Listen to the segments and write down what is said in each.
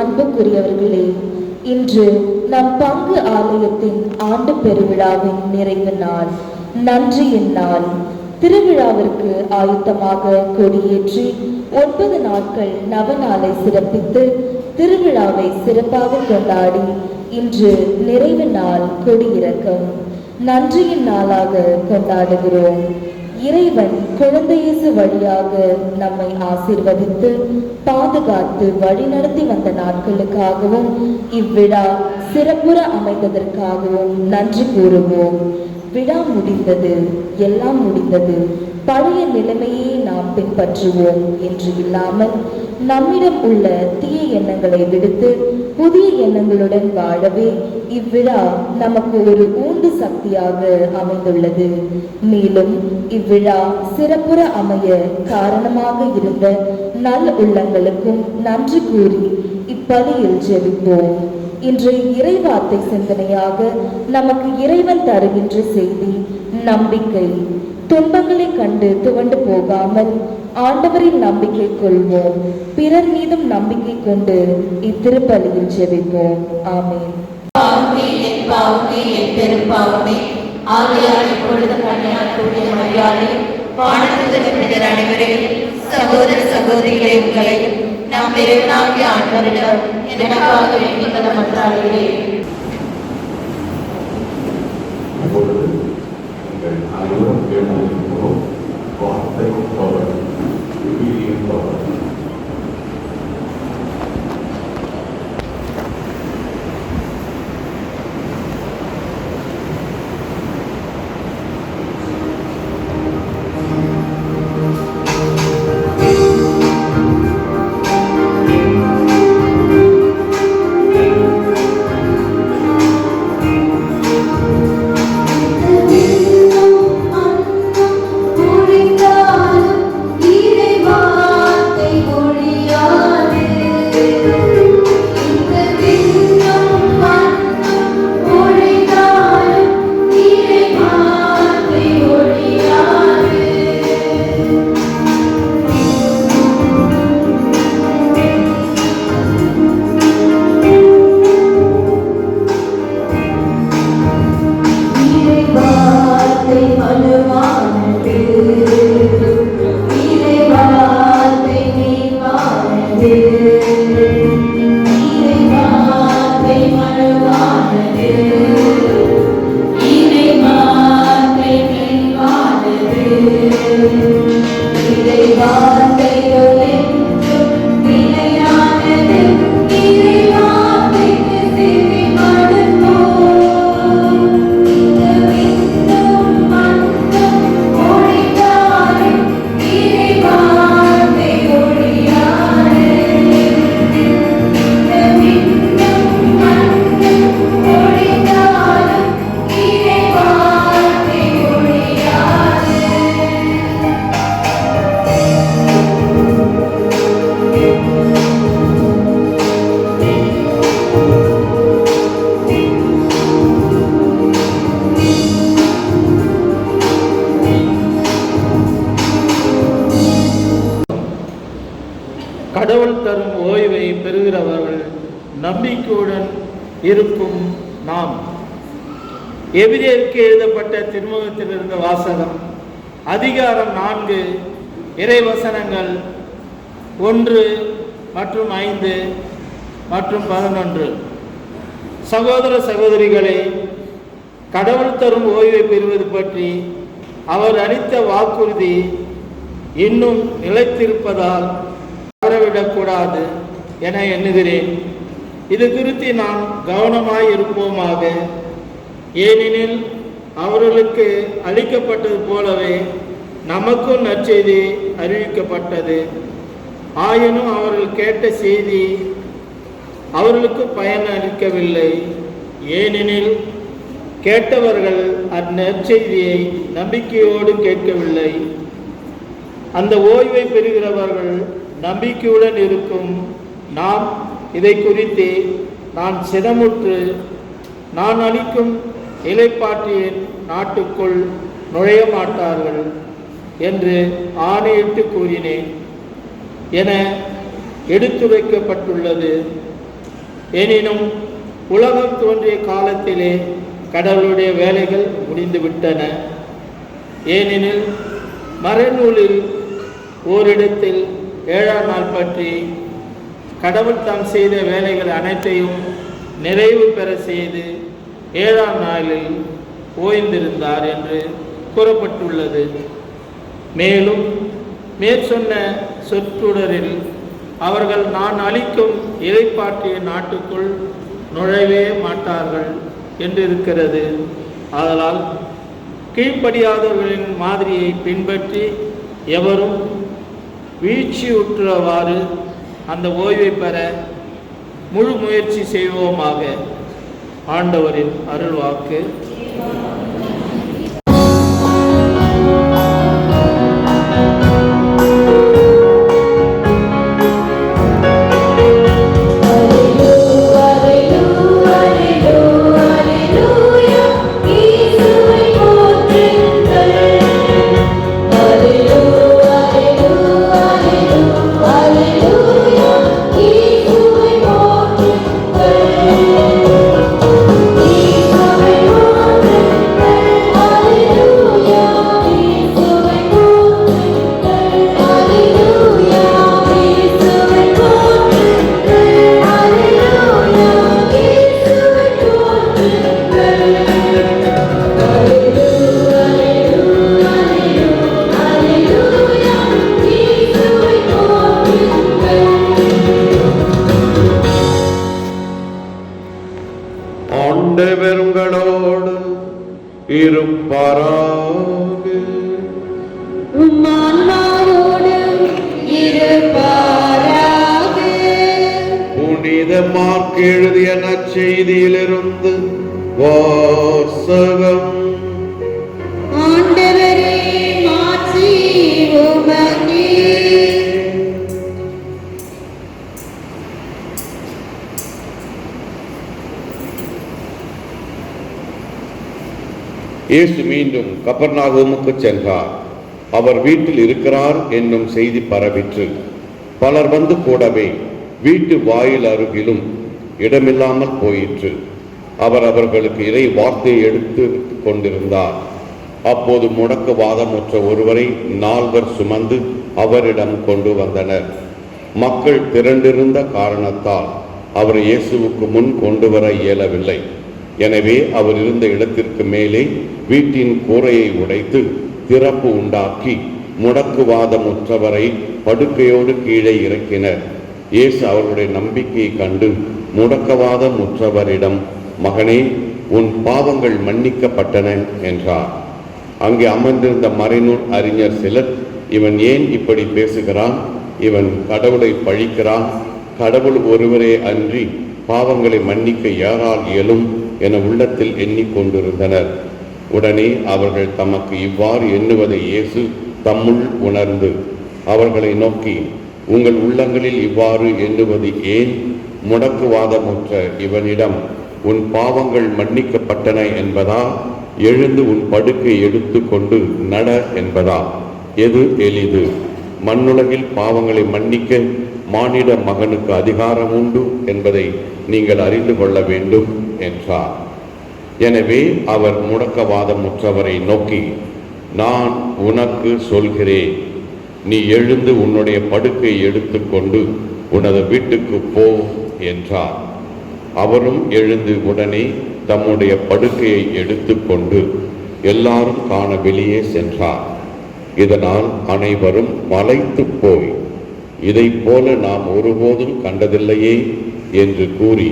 அன்புக்குரியவர்களே, இன்று நம் பங்கு ஆலயத்தின் ஆண்டு பெருவிழாவின் நிறைவு நாள், நன்றியின் நாள். திருவிழாவிற்கு ஆயத்தமாக கொடியேற்றி 9 நாட்கள் நவநாளை சிறப்பித்து திருவிழாவை சிறப்பாக கொண்டாடி இன்று நிறைவு நாள் கொடியிறக்கம் நன்றியின் நாளாக கொண்டாடுகிறோம். இறைவன் குழந்தை இயேசு வழியாக நம்மை ஆசீர்வதித்து பாதுகாத்து வழிநடத்தி வந்த நாட்களுக்காகவும் இவ்விழா சிறப்புற அமைந்ததற்காகவும் நன்றி கூறுவோம். விழா முடிந்தது, எல்லாம் முடிந்தது, பழைய நிலைமையை நாம் பின்பற்றுவோம் என்று இல்லாமல் நம்மிடம் உள்ள தீய எண்ணங்களை விடுத்து புதிய எண்ணங்களுடன் வாழவே இவ்விழா நமக்கு ஒரு ஊந்து சக்தியாக அமைந்துள்ளது. மேலும் இவ்விழா சிறப்புற அமைய காரணமாக இருந்த நல் உள்ளங்களுக்கும் நன்றி கூறி இப்பலியில் ஜெபிப்போம். இன்று இறைவார்த்தை சிந்தனையாக நமக்கு இறைவன் தருகின்ற செய்தி நம்பிக்கை. துன்பங்களை கண்டு துவண்டு போகாமல் ஆண்டவரின் நம்பிக்கை கொள்வோம். பிறர் மீதும் நம்பிக்கை கொண்டு இத்திருப்பலியில் ஜெபிப்போம். ஆமென். சகோதர சகோதரிகளை உங்களையும் நாம் இறைவனாகிய ஆண்டவரிடம் எனக்காக வேண்டிக் கொள்ள மன்றாடுகிறேன். கடவுள் தரும் ஓய்வை பெறுகிறவர்கள் நம்பிக்கையுடன் இருக்கும் நாம். எபிரேயருக்கு எழுதப்பட்ட திருமுகத்திலிருந்து வாசகம். அதிகாரம் 4 இறைவசனங்கள் 1 மற்றும் 5 மற்றும் 11. சகோதர சகோதரிகளே, கடவுள் தரும் ஓய்வை பெறுவது பற்றி அவர் அளித்த வாக்குறுதி இன்னும் நிலைத்திருப்பதால் தவறவிடக்கூடாது என எண்ணுகிறேன். இது குறித்து நாம் கவனமாய் இருப்போமாக. ஏனெனில் அவர்களுக்கு அளிக்கப்பட்டது போலவே நமக்கும் நற்செய்தி அறிவிக்கப்பட்டது. ஆயினும் அவர்கள் கேட்ட செய்தி அவர்களுக்கு பயன் அளிக்கவில்லை. ஏனெனில் கேட்டவர்கள் அந்நற்செய்தியை நம்பிக்கையோடு கேட்கவில்லை. அந்த ஓய்வை பெறுகிறவர்கள் நம்பிக்கையுடன் இருக்கும் நாம் இதை குறித்து நான் சினமுற்று நான் அளிக்கும் இலைப்பாற்றியின் நாட்டுக்குள் நுழைய மாட்டார்கள் என்று ஆணையிட்டு கூறினேன் என எடுத்துரைக்கப்பட்டுள்ளது. எனினும் உலகம் தோன்றிய காலத்திலே கடவுளுடைய வேலைகள் முடிந்துவிட்டன. ஏனெனில் மறைநூலில் ஓரிடத்தில் 7ஆம் நாள் பற்றி கடவுள் தாம் செய்த வேலைகள் அனைத்தையும் நிறைவு பெற செய்து 7ஆம் நாளில் ஓய்ந்திருந்தார் என்று கூறப்பட்டுள்ளது. மேலும் மேற்சொன்ன சொற்றொடரில் அவர்கள் நான் அளிக்கும் இலைப்பாற்றிய நாட்டுக்குள் நுழைவே மாட்டார்கள் என்று இருக்கிறது. ஆதலால் கீழ்ப்படியாதவர்களின் மாதிரியை பின்பற்றி எவரும் வீழ்ச்சியுற்றவாறு அந்த ஓய்வை பெற முழு முயற்சி செய்வோமாக. ஆண்டவரின் அருள்வாக்கு. ஆண்டவருங்களோடு இருப்பாராக. புனித மார்க் எழுதிய நற்செய்தியிலிருந்து வாசகம். ஆண்டவரே மாட்சி உமக்கே. இயேசு மீண்டும் கப்பர்நாகூமுக்கு சென்றார். அவர் வீட்டில் இருக்கிறார் என்னும் செய்தி பரவிற்று. பலர் வந்து கூடவே வீட்டு வாயில் அருகிலும் இடமில்லாமல் போயிற்று. அவர் அவர்களுக்கு இறை வார்த்தையை எடுத்து கொண்டிருந்தார். அப்போது முடக்குவாதமுற்ற ஒருவரை 4 சுமந்து அவரிடம் கொண்டு வந்தனர். மக்கள் திரண்டிருந்த காரணத்தால் அவர் இயேசுவுக்கு முன் கொண்டு வர இயலவில்லை. எனவே அவர் இருந்த இடத்திற்கு மேலே வீட்டின் கூரையை உடைத்து திறப்பு உண்டாக்கி முடக்குவாதமுற்றவரை படுக்கையோடு கீழே இறக்கினர். இயேசு அவர்களுடைய நம்பிக்கையை கண்டு முடக்குவாதமுற்றவரிடம், மகனே, உன் பாவங்கள் மன்னிக்கப்பட்டன என்றார். அங்கே அமர்ந்திருந்த மறைநூல் அறிஞர் சிலர், இவன் ஏன் இப்படி பேசுகிறான்? இவன் கடவுளை பழிக்கிறான். கடவுள் ஒருவரே அன்றி பாவங்களை மன்னிக்க யாரால் இயலும் என உள்ளத்தில் எண்ணிக்கொண்டிருந்தனர். உடனே அவர்கள் தமக்கு இவ்வாறு எண்ணுவதை இயேசு தம்முள் உணர்ந்து அவர்களை நோக்கி, உங்கள் உள்ளங்களில் இவ்வாறு எண்ணுவது ஏன்? முடக்குவாதமுற்ற இவனிடம் உன் பாவங்கள் மன்னிக்கப்பட்டன என்பதா, எழுந்து உன் படுக்கை எடுத்து கொண்டு நட என்பதா? எது எளிது? மண்ணுலகில் பாவங்களை மன்னிக்க மானிட மகனுக்கு அதிகாரம் உண்டு என்பதை நீங்கள் அறிந்து கொள்ள வேண்டும் என்றார். எனவே அவர் முடக்கவாதமுற்றவரை நோக்கி, நான் உனக்கு சொல்கிறேன், நீ எழுந்து உன்னுடைய படுக்கையை எடுத்துக்கொண்டு உனது வீட்டுக்கு போ என்றார். அவரும் எழுந்து உடனே தம்முடைய படுக்கையை எடுத்துக்கொண்டு எல்லாரும் காண வெளியே சென்றார். இதனால் அனைவரும் மலைத்து போய், இதை போல நாம் ஒருபோதும் கண்டதில்லையே என்று கூறி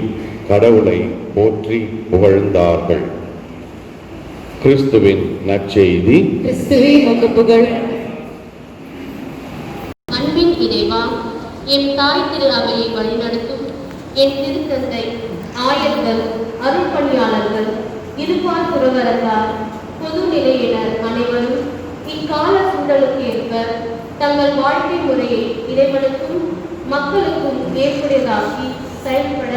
கடவுளை போற்றி புகழ்ந்தார்கள். கிறிஸ்துவின் நற்செய்தி. கிறிஸ்துவே உமக்கு புகழ். அன்பின் இறைவா, என் தாய் திரு அவையை வழிநடத்தும் என் திருத்தந்தை, ஆயர்கள், அருள்பணியாளர்கள், இருபால் துறவரத்தார், பொதுநிலையினர் அனைவரும் இக்கால சூழலுக்கு ஏற்ப தங்கள் வாழ்க்கை முறையை இறைவனுக்கும் மக்களுக்கும் ஏற்புடையதாக்கி செயல்பட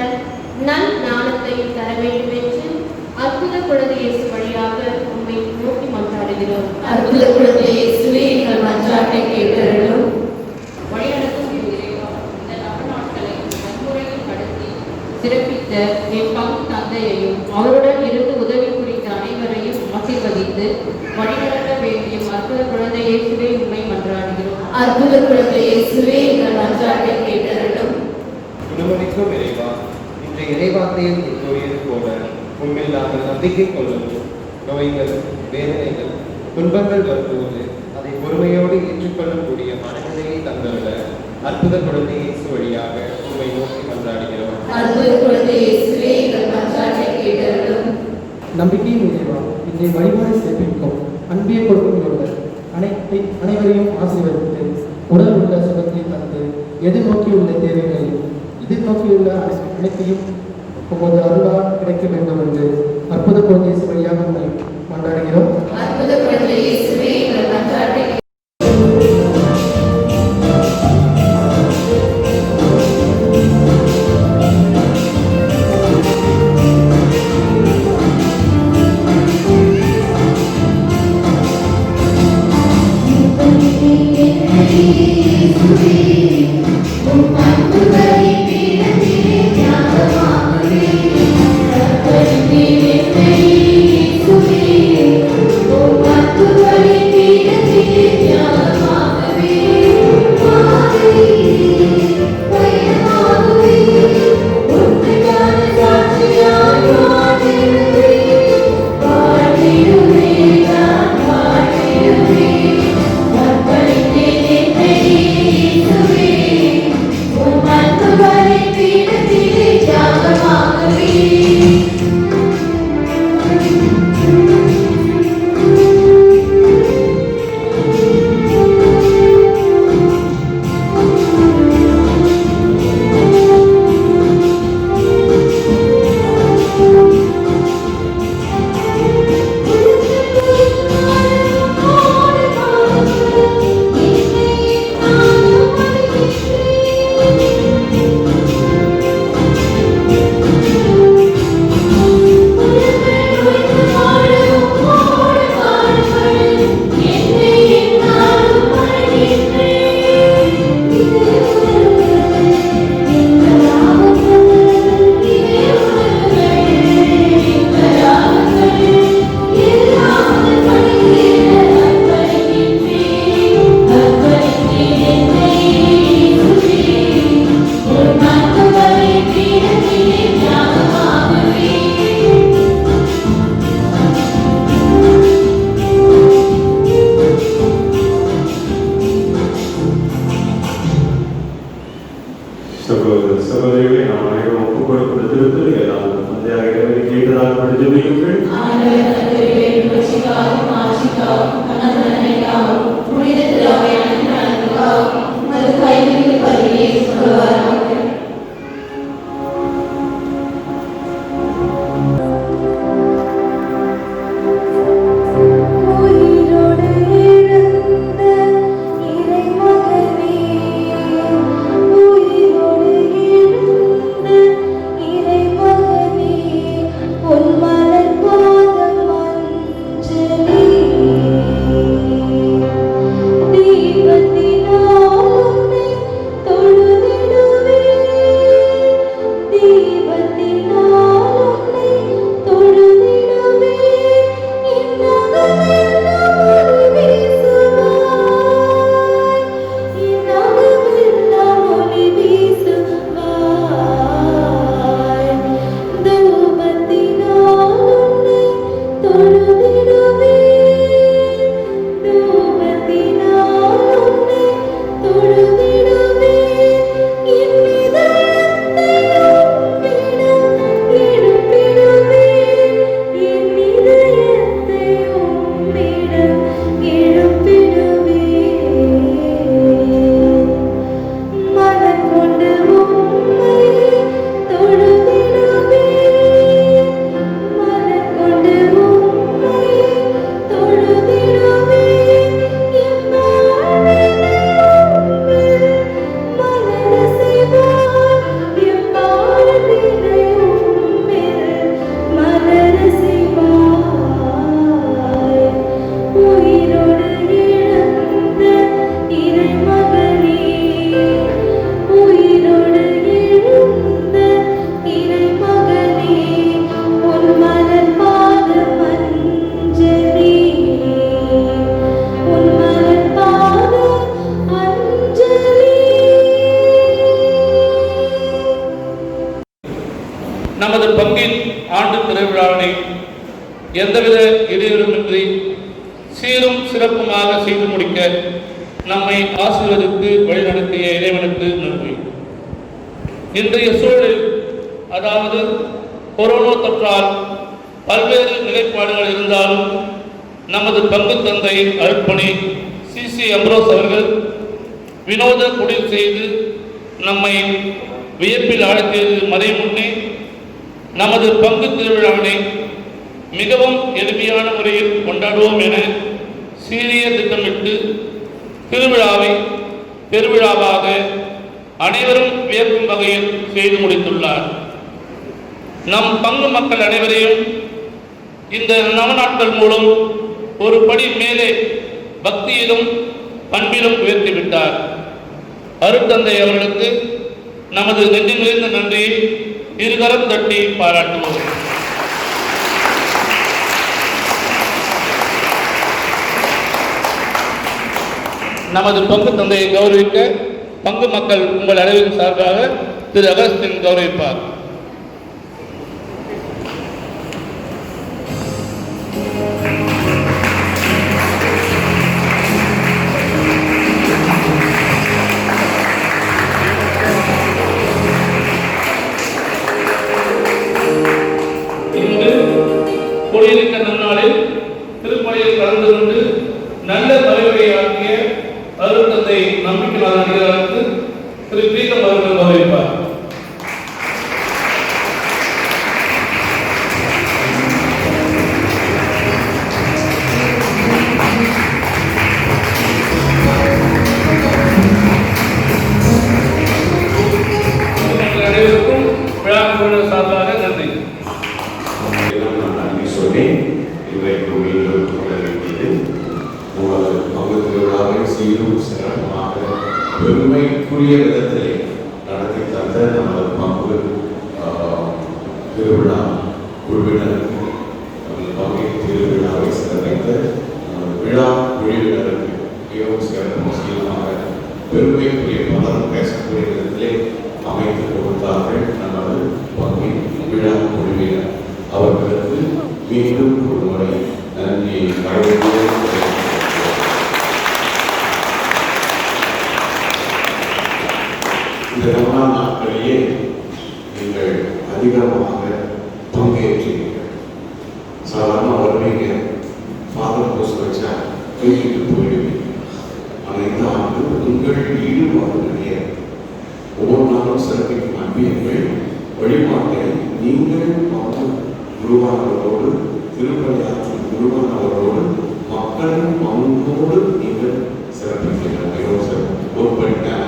நல் ஞானத்தை தர வேண்டும் என்று அற்புத குழந்தை இயேசு வழியாக உம்மை நோக்கி மன்றாடுகிறோம். அற்புத குழந்தை இயேசுவே எங்கள் மன்றாட்டை கேட்டருளும். வழிநடத்தும் இறைவா, இந்த நவநாட்களை வன்முறையில் கடத்தி சிறப்பித்த என் பங்கு தந்தையையும் அவருடன் இருந்து உதவி புரிந்த அனைவரையும் ஆசீர்வதித்து வழிநடத்த வேண்டிய அற்புத குழந்தை இயேசுவே உம்மை மன்றாடுகிறோம். அற்புத குழந்தை இயேசுவே எங்கள் மன்றாட்டை கேட்டருளும். குணமளிக்கும் இறைவா, இன்றைய இறைவார்த்தையில் கூறியது போல உண்மையில் நாங்கள் நம்பிக்கை கொள்ளும் நோய்கள், வேதனைகள், துன்பங்கள் வரும்போது அதை பொறுமையோடு ஏற்றுக்கொள்ளக்கூடிய மனநிலையை தந்துள்ள அற்புத குழந்தை இயேசு வழியாக உண்மை நோக்கி மன்றாடுகிறோம். அற்புத குழந்தை இயேசுவே எங்கள் மன்றாட்டை கேட்டருளும். நம்பிக்கையின் இறைவா, இன்றைய வழிபாடு சிறப்பிக்கும் அன்பிய கொடுக்கும் அனைவரையும் ஆசீர்வதித்து உடல் உள்ள சுகத்தை தந்து எதிர்நோக்கியுள்ள தேவைகளையும் எதிர்நோக்கியுள்ள அனைத்தையும் உமது அருளால் கிடைக்க வேண்டும் என்று அற்புத குழந்தை இயேசு வழியாக உங்களை மன்றாடுகிறோம். அற்புத குழந்தை இயேசுவே எங்கள் மன்றாட்டை சகோதரிகளை நாம் அனைவரும் ஒப்புக் கொடுப்பது திருத்தல் எல்லாம் தந்தையாக இறைவனை கேட்டதாக படித்துள்ளீர்கள். தீபத்தினால் உன்னை தொழுதிடுவே பங்கின் ஆண்டு திருவிழாவினை எந்தவித இடையூறுமின்றி சீரும் சிறப்புமாக செய்து முடிக்க நம்மை ஆசீர்வதித்து வழிநடத்திய இறைவனுக்கு நன்றி. இன்றைய சூழலில், அதாவது கொரோனா தொற்றால் பல்வேறு நிலைப்பாடுகள் இருந்தாலும், நமது பங்கு தந்தை அருட்பணி CC அம்ரோஸ் அவர்கள் வினோத குடில் செய்து நம்மை வியப்பில் ஆழ்த்தியது மறைமுன்னே நமது பங்கு திருவிழாவினை மிகவும் எளிமையான முறையில் கொண்டாடுவோம் என சீரிய திட்டமிட்டு திருவிழாவை பெருவிழாவாக அனைவரும் வியக்கும் வகையில் செய்து முடித்துள்ளார். நம் பங்கு மக்கள் அனைவரையும் இந்த நவநாட்கள் மூலம் ஒரு படி மேலே பக்தியிலும் பண்பிலும் உயர்த்திவிட்டார். அருட்தந்தை அவர்களுக்கு நமது நெஞ்சு நிறைந்த நன்றியை இருகரம் தட்டி பாராட்டுவோம். நமது பங்கு தந்தையை கௌரவிக்க பங்கு மக்கள் உங்கள் அனைவரின் சார்பாக திரு அகஸ்டின் கௌரவிப்பார். இன்று கொடியிருக்க நன்னாளில் திருப்பணியில் கலந்து கொண்டு நல்ல தலைவரையாற்றிய அருட்தந்தை நம்பிக்கையாளர் அதிகாரத்து திரு பிரீதம் அவர்கள் கௌரவிப்பார். அனைவருக்கும் விழா குழுவினர் சார்பாக நன்றி. நன்றி சொல்லி இன்றைக்கு மீண்டும் தொடர்கிறது. உங்களது பங்கு திருவிழாவை சீரும் சிறப்பாக பெருமைக்குரிய விதத்திலே நடத்தி தந்த நமது பங்கு திருவிழா குழுவினருக்கு, பங்கு திருவிழாவை சிறந்த விழா குழுவினருக்கு மிகவும் சிறப்பு சீரமாக பெருமைக்குரிய பலரும் பேசக்கூடிய விதத்திலே அமைத்து கொடுத்தார்கள் நமது பங்கின் விழா குழுவினர். அவர்களுக்கு மீண்டும் ஒரு முறை நன்றி இந்த ரமலான் நாட்களிலே நீங்கள் அதிகமாக பங்கேற்றீர்கள். சாதாரண வருவீங்க, ஃபாதர் போஸ்ட் வச்சா தூக்கிட்டு போயிடுவீங்க. ஆனால் இந்த ஆண்டு உங்கள் ஈடுபாடு நிறைய ஒவ்வொரு நாளும் சிறப்பிக்கும் அன்பியங்கள் வழிபாட்டை நீங்கள் குருவானவரோடு திருப்பணியாற்றும் குருவானவரோடு மக்களின் பங்கோடு நீங்கள் சிறப்பிக்கிறீர்கள். மிகவும் சிறப்பு ஒரு படிக்கான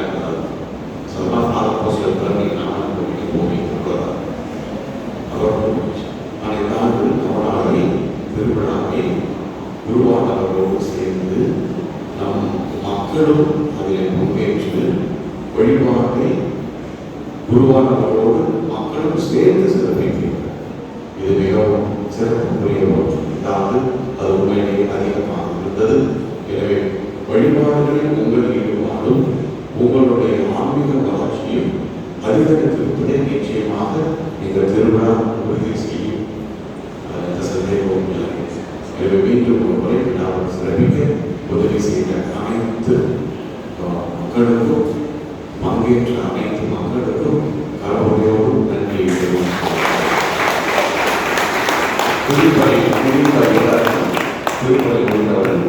திருவிழாவை குருவானவரோடு சேர்ந்து நம் மக்களும் அதில் பங்கேற்று வழிபாட்டை குருவானவரோடு மக்களும் சேர்ந்து சிறப்பிக்கிறார். இது மிகவும் சிறப்புக்குரிய ஒன்று. அதாவது அது உண்மையிலேயே அதிகமாக இருந்தது. எனவே வழிபாடுகளில் உங்கள் ஈடுபாடும் உங்களுடைய ஆன்மீக வளர்ச்சியும் அதிகரித்திருப்பதை நிச்சயமாக இந்த திருவிழா உறுதி செய்யும். எந்த சந்தேகமும் இல்லை. எனவே மீண்டும் ஒரு முறை விழாவை சிறப்பிக்க உதவி செய்த அனைத்து மக்களுக்கும், பங்கேற்ற அனைத்து மக்களுக்கும் கடவுளையோடு நன்றி திருப்பதி உள்ளவர்கள்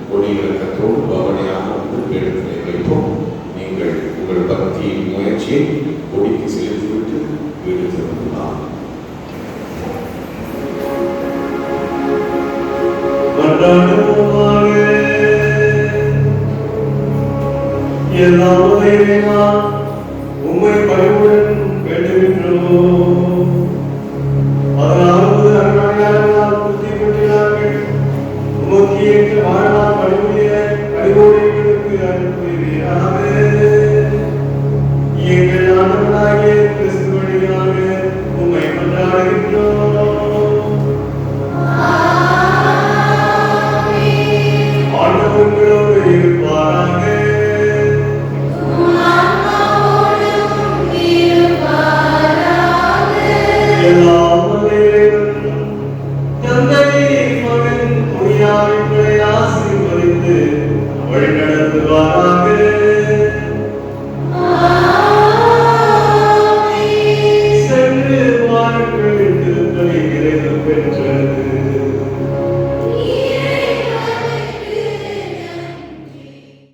கொடியிறக்கத்தோடு பவனையாக வந்து எடுத்து வைப்போம். நீங்கள் உங்கள் பக்தியின் முயற்சியை கொடிக்கு செலுத்திவிட்டு வீடு திரும்பலாம். எல்லாம்